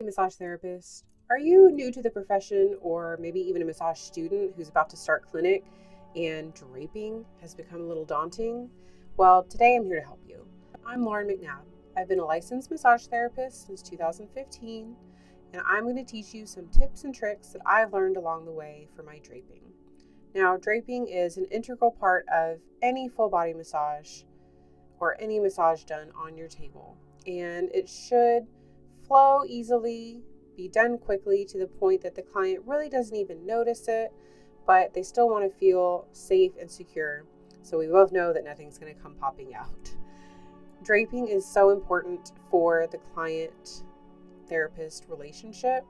Massage therapist. Are you new to the profession or maybe even a massage student who's about to start clinic and draping has become a little daunting? Well, today I'm here to help you. I'm Lauren McNabb. I've been a licensed massage therapist since 2015, and I'm going to teach you some tips and tricks that I've learned along the way for my draping. Now, draping is an integral part of any full body massage or any massage done on your table, and it should flow easily, be done quickly to the point that the client really doesn't even notice it, but they still want to feel safe and secure. So we both know that nothing's going to come popping out. Draping is so important for the client therapist relationship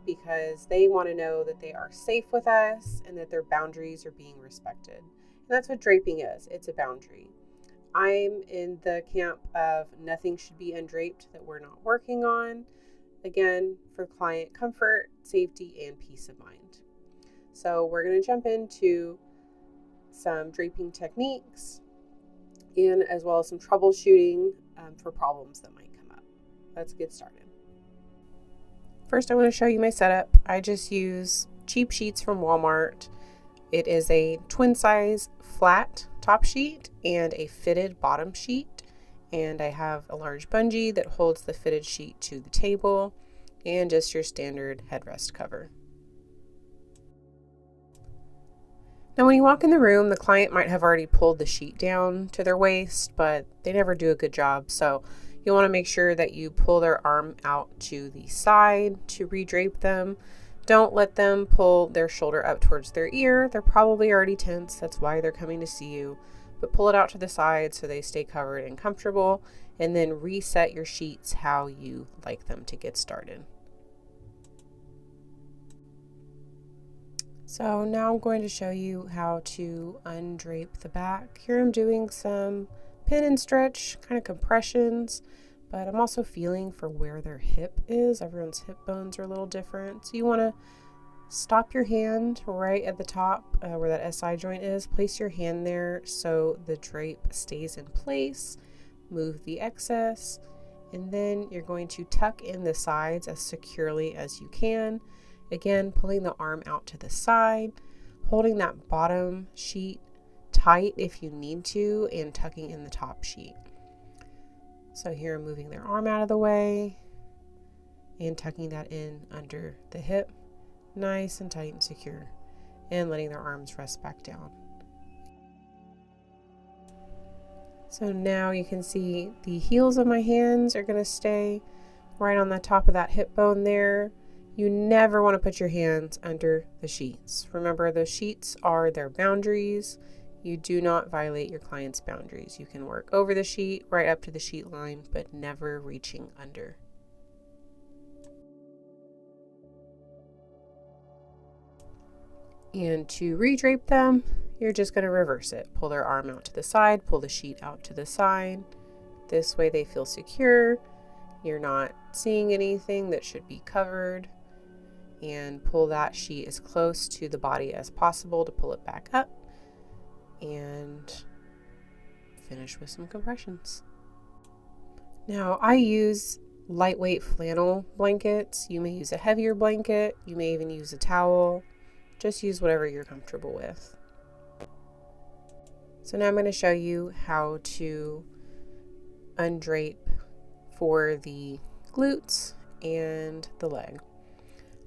because they want to know that they are safe with us and that their boundaries are being respected. And that's what draping is. It's a boundary. I'm in the camp of nothing should be undraped that we're not working on. Again, for client comfort, safety, and peace of mind. So we're going to jump into some draping techniques and as well as some troubleshooting for problems that might come up. Let's get started. First, I want to show you my setup. I just use cheap sheets from Walmart. It is a twin size flat top sheet and a fitted bottom sheet. And I have a large bungee that holds the fitted sheet to the table and just your standard headrest cover. Now, when you walk in the room, the client might have already pulled the sheet down to their waist, but they never do a good job. So you want to make sure that you pull their arm out to the side to redrape them. Don't let them pull their shoulder up towards their ear. They're probably already tense. That's why they're coming to see you. But pull it out to the side so they stay covered and comfortable, and then reset your sheets how you like them to get started. So now I'm going to show you how to undrape the back. Here I'm doing some pin and stretch, kind of compressions, but I'm also feeling for where their hip is. Everyone's hip bones are a little different. So you want to stop your hand right at the top where that SI joint is. Place your hand there so the drape stays in place. Move the excess, and then you're going to tuck in the sides as securely as you can. Again, pulling the arm out to the side, holding that bottom sheet tight if you need to, and tucking in the top sheet. So here I'm moving their arm out of the way and tucking that in under the hip. Nice and tight and secure, and letting their arms rest back down. So now you can see the heels of my hands are going to stay right on the top of that hip bone there. You never want to put your hands under the sheets. Remember, the sheets are their boundaries. You do not violate your client's boundaries. You can work over the sheet, right up to the sheet line, but never reaching under. And to redrape them, you're just going to reverse it. Pull their arm out to the side, pull the sheet out to the side. This way they feel secure. You're not seeing anything that should be covered. And pull that sheet as close to the body as possible to pull it back up. And finish with some compressions. Now, I use lightweight flannel blankets. You may use a heavier blanket. You may even use a towel. Just use whatever you're comfortable with. So now I'm going to show you how to undrape for the glutes and the leg.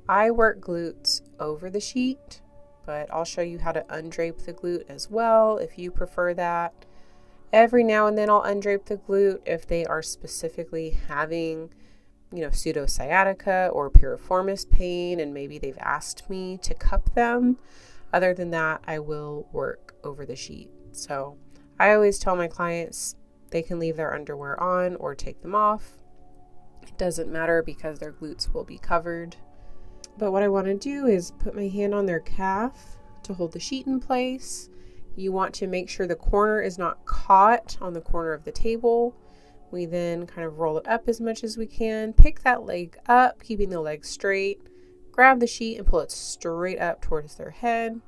I work glutes over the sheet, but I'll show you how to undrape the glute as well if you prefer that. Every now and then I'll undrape the glute if they are specifically having pseudo sciatica or piriformis pain, and maybe they've asked me to cup them. Other than that, I will work over the sheet. So I always tell my clients they can leave their underwear on or take them off. It doesn't matter because their glutes will be covered. But what I want to do is put my hand on their calf to hold the sheet in place. You want to make sure the corner is not caught on the corner of the table. We then kind of roll it up as much as we can. Pick that leg up, keeping the leg straight. Grab the sheet and pull it straight up towards their head.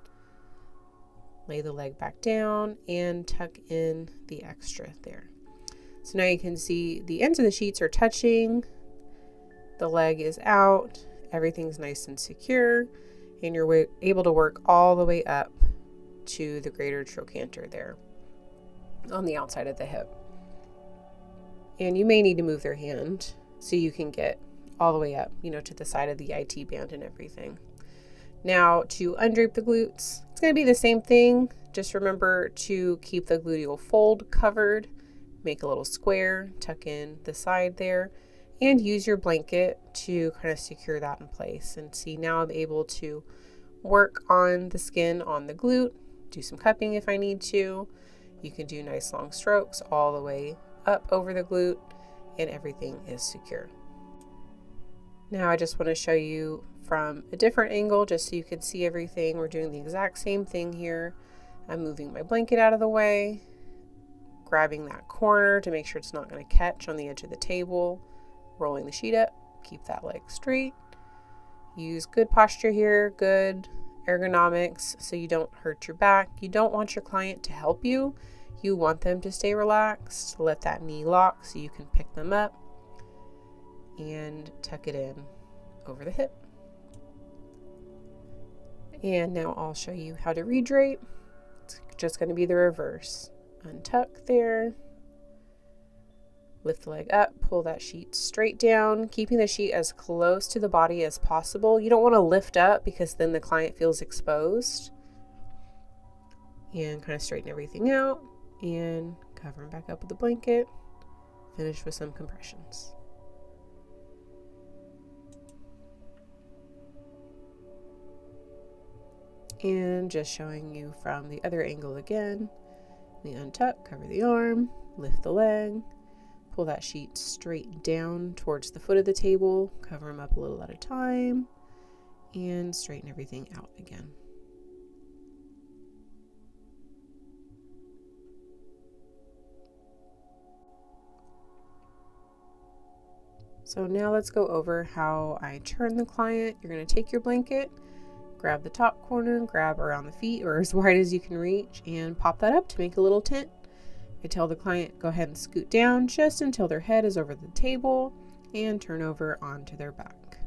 Lay the leg back down and tuck in the extra there. So now you can see the ends of the sheets are touching. The leg is out, everything's nice and secure, and you're able to work all the way up to the greater trochanter there on the outside of the hip. And you may need to move their hand so you can get all the way up, to the side of the IT band and everything. Now to undrape the glutes, it's going to be the same thing. Just remember to keep the gluteal fold covered, make a little square, tuck in the side there, and use your blanket to kind of secure that in place. And see, now I'm able to work on the skin on the glute, do some cupping if I need to. You can do nice long strokes all the way up over the glute, and everything is secure. Now I just want to show you from a different angle just so you can see everything. We're doing the exact same thing here. I'm moving my blanket out of the way, grabbing that corner to make sure it's not going to catch on the edge of the table, rolling the sheet up, keep that leg straight. Use good posture here, good ergonomics so you don't hurt your back. You don't want your client to help you. You want them to stay relaxed. Let that knee lock so you can pick them up and tuck it in over the hip. And now I'll show you how to redrape. It's just going to be the reverse. Untuck there, lift the leg up, pull that sheet straight down, keeping the sheet as close to the body as possible. You don't want to lift up because then the client feels exposed. And kind of straighten everything out and cover them back up with the blanket. Finish with some compressions. And just showing you from the other angle again. We untuck, cover the arm, lift the leg, pull that sheet straight down towards the foot of the table, cover them up a little at a time, and straighten everything out again. So now let's go over how I turn the client. You're going to take your blanket, grab the top corner, grab around the feet or as wide as you can reach, and pop that up to make a little tent. I tell the client, go ahead and scoot down just until their head is over the table and turn over onto their back.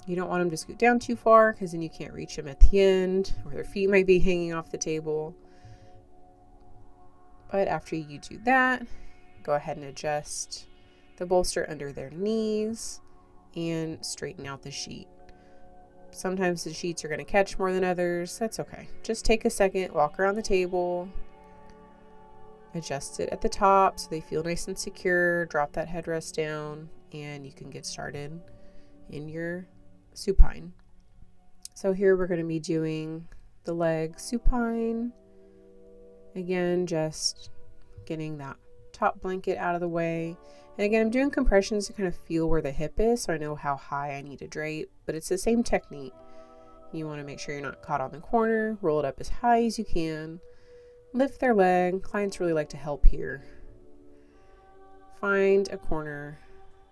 You don't want them to scoot down too far because then you can't reach them at the end, or their feet might be hanging off the table. But after you do that, go ahead and adjust the bolster under their knees and straighten out the sheet. Sometimes the sheets are going to catch more than others. That's okay. Just take a second, walk around the table, adjust it at the top so they feel nice and secure, drop that headrest down, and you can get started in your supine. So here we're going to be doing the leg supine. Again, just getting that top blanket out of the way. And again, I'm doing compressions to kind of feel where the hip is so I know how high I need to drape, but it's the same technique. You want to make sure you're not caught on the corner, roll it up as high as you can, lift their leg. Clients really like to help here. Find a corner,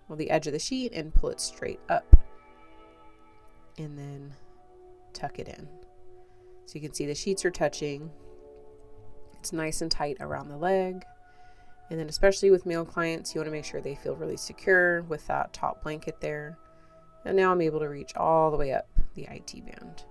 the edge of the sheet, and pull it straight up. And then tuck it in. So you can see the sheets are touching. It's nice and tight around the leg. And then especially with male clients, you want to make sure they feel really secure with that top blanket there. And now I'm able to reach all the way up the IT band.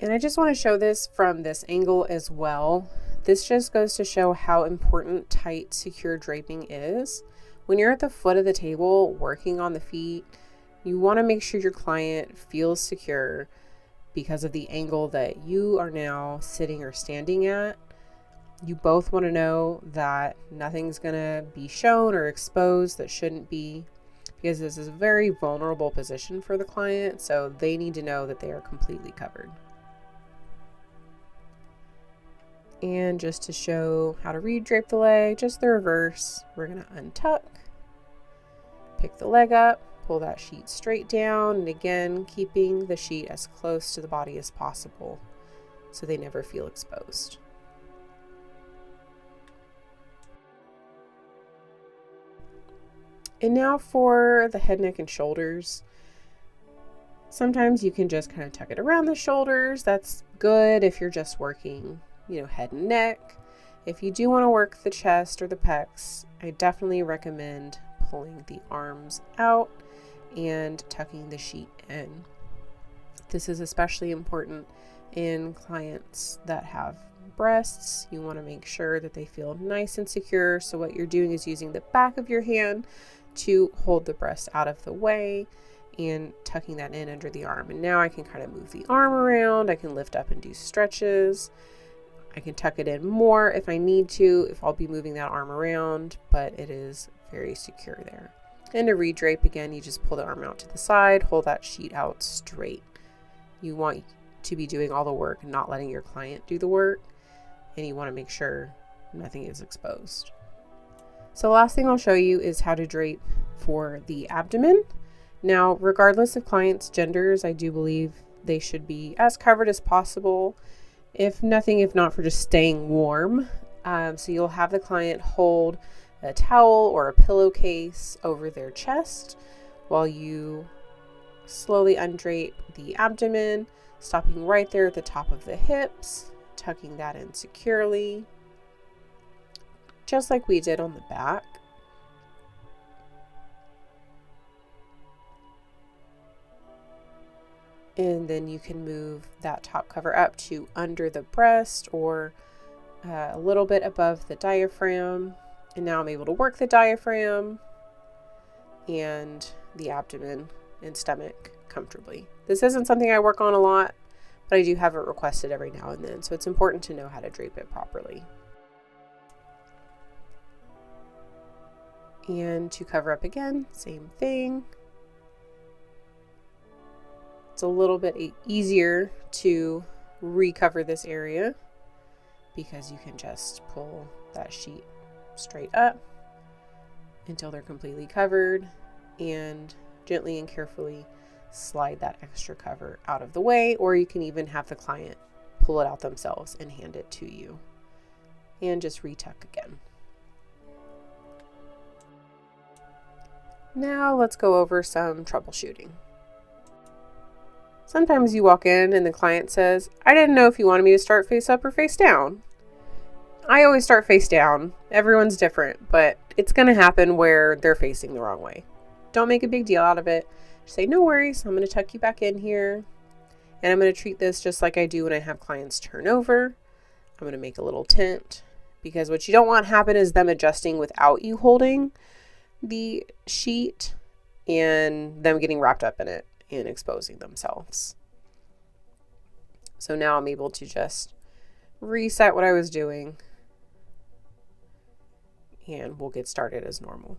And I just want to show this from this angle as well. This just goes to show how important tight, secure draping is. When you're at the foot of the table working on the feet, you want to make sure your client feels secure because of the angle that you are now sitting or standing at. You both want to know that nothing's going to be shown or exposed that shouldn't be, because this is a very vulnerable position for the client, so they need to know that they are completely covered. And just to show how to redrape the leg, just the reverse, we're going to untuck, pick the leg up, pull that sheet straight down, and again, keeping the sheet as close to the body as possible so they never feel exposed. And now for the head, neck, and shoulders. Sometimes you can just kind of tuck it around the shoulders. That's good if you're just working, head and neck. If you do want to work the chest or the pecs, I definitely recommend pulling the arms out and tucking the sheet in. This is especially important in clients that have breasts. You want to make sure that they feel nice and secure. So what you're doing is using the back of your hand to hold the breast out of the way and tucking that in under the arm. And now I can kind of move the arm around. I can lift up and do stretches. I can tuck it in more if I need to, if I'll be moving that arm around, but it is very secure there. And to redrape again, you just pull the arm out to the side, hold that sheet out straight. You want to be doing all the work, not letting your client do the work, and you want to make sure nothing is exposed. So the last thing I'll show you is how to drape for the abdomen. Now, regardless of clients' genders, I do believe they should be as covered as possible, if not for just staying warm. So you'll have the client hold a towel or a pillowcase over their chest while you slowly undrape the abdomen, stopping right there at the top of the hips, tucking that in securely, just like we did on the back. And then you can move that top cover up to under the breast or a little bit above the diaphragm. And now I'm able to work the diaphragm and the abdomen and stomach comfortably. This isn't something I work on a lot, but I do have it requested every now and then. So it's important to know how to drape it properly. And to cover up again, same thing. It's a little bit easier to recover this area because you can just pull that sheet straight up until they're completely covered and gently and carefully slide that extra cover out of the way, or you can even have the client pull it out themselves and hand it to you and just retuck again. Now let's go over some troubleshooting. Sometimes you walk in and the client says, I didn't know if you wanted me to start face up or face down. I always start face down. Everyone's different, but it's going to happen where they're facing the wrong way. Don't make a big deal out of it. Just say, no worries, I'm going to tuck you back in here. And I'm going to treat this just like I do when I have clients turn over. I'm going to make a little tent, because what you don't want to happen is them adjusting without you holding the sheet and them getting wrapped up in it and exposing themselves. So now I'm able to just reset what I was doing and we'll get started as normal.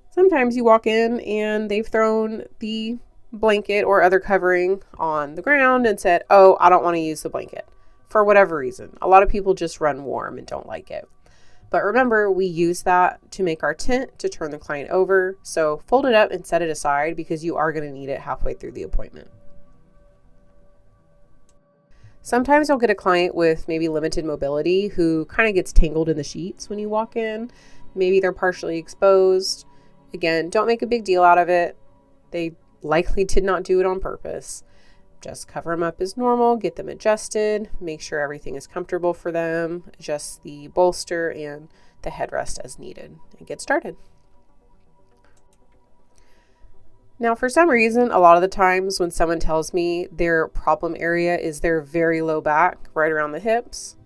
Sometimes you walk in and they've thrown the blanket or other covering on the ground and said, oh, I don't want to use the blanket for whatever reason. A lot of people just run warm and don't like it. But remember, we use that to make our tent to turn the client over. So fold it up and set it aside because you are going to need it halfway through the appointment. Sometimes you'll get a client with maybe limited mobility who kind of gets tangled in the sheets when you walk in. Maybe they're partially exposed. Again, don't make a big deal out of it. They likely did not do it on purpose. Just cover them up as normal, get them adjusted, make sure everything is comfortable for them, adjust the bolster and the headrest as needed, and get started. Now, for some reason, a lot of the times when someone tells me their problem area is their very low back, right around the hips,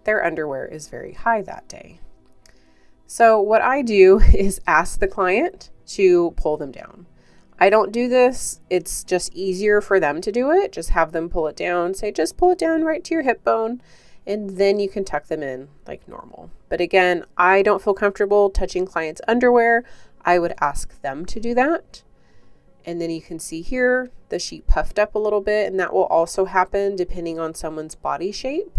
their underwear is very high that day. So what I do is ask the client to pull them down. I don't do this. It's just easier for them to do it. Just have them pull it down. Say, just pull it down right to your hip bone, and then you can tuck them in like normal. But again, I don't feel comfortable touching clients' underwear. I would ask them to do that. And then you can see here, the sheet puffed up a little bit, and that will also happen depending on someone's body shape.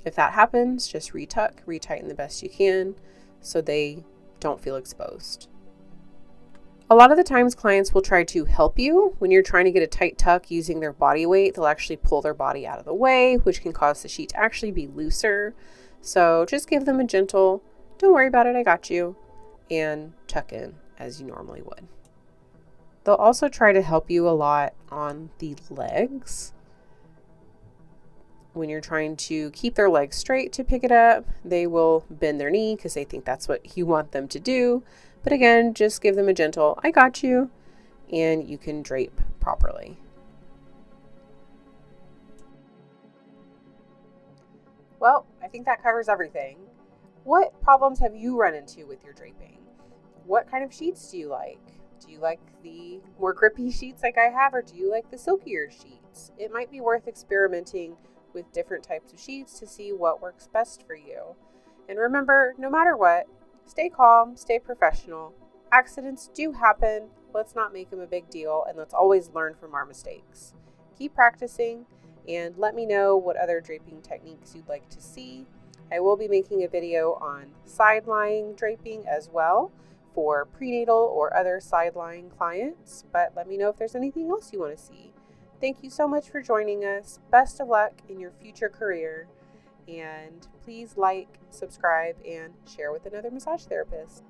If that happens, just retuck, retighten the best you can so they don't feel exposed. A lot of the times clients will try to help you when you're trying to get a tight tuck using their body weight. They'll actually pull their body out of the way, which can cause the sheet to actually be looser. So just give them a gentle, don't worry about it, I got you, and tuck in as you normally would. They'll also try to help you a lot on the legs. When you're trying to keep their leg straight to pick it up, they will bend their knee because they think that's what you want them to do. But again, just give them a gentle, I got you, and you can drape properly. Well, I think that covers everything. What problems have you run into with your draping? What kind of sheets do you like? Do you like the more grippy sheets like I have, or do you like the silkier sheets? It might be worth experimenting with different types of sheets to see what works best for you. And remember, no matter what, stay calm, stay professional. Accidents do happen. Let's not make them a big deal, and let's always learn from our mistakes. Keep practicing, and let me know what other draping techniques you'd like to see. I will be making a video on side-lying draping as well for prenatal or other side-lying clients, but let me know if there's anything else you want to see. Thank you so much for joining us. Best of luck in your future career, and please like, subscribe, and share with another massage therapist.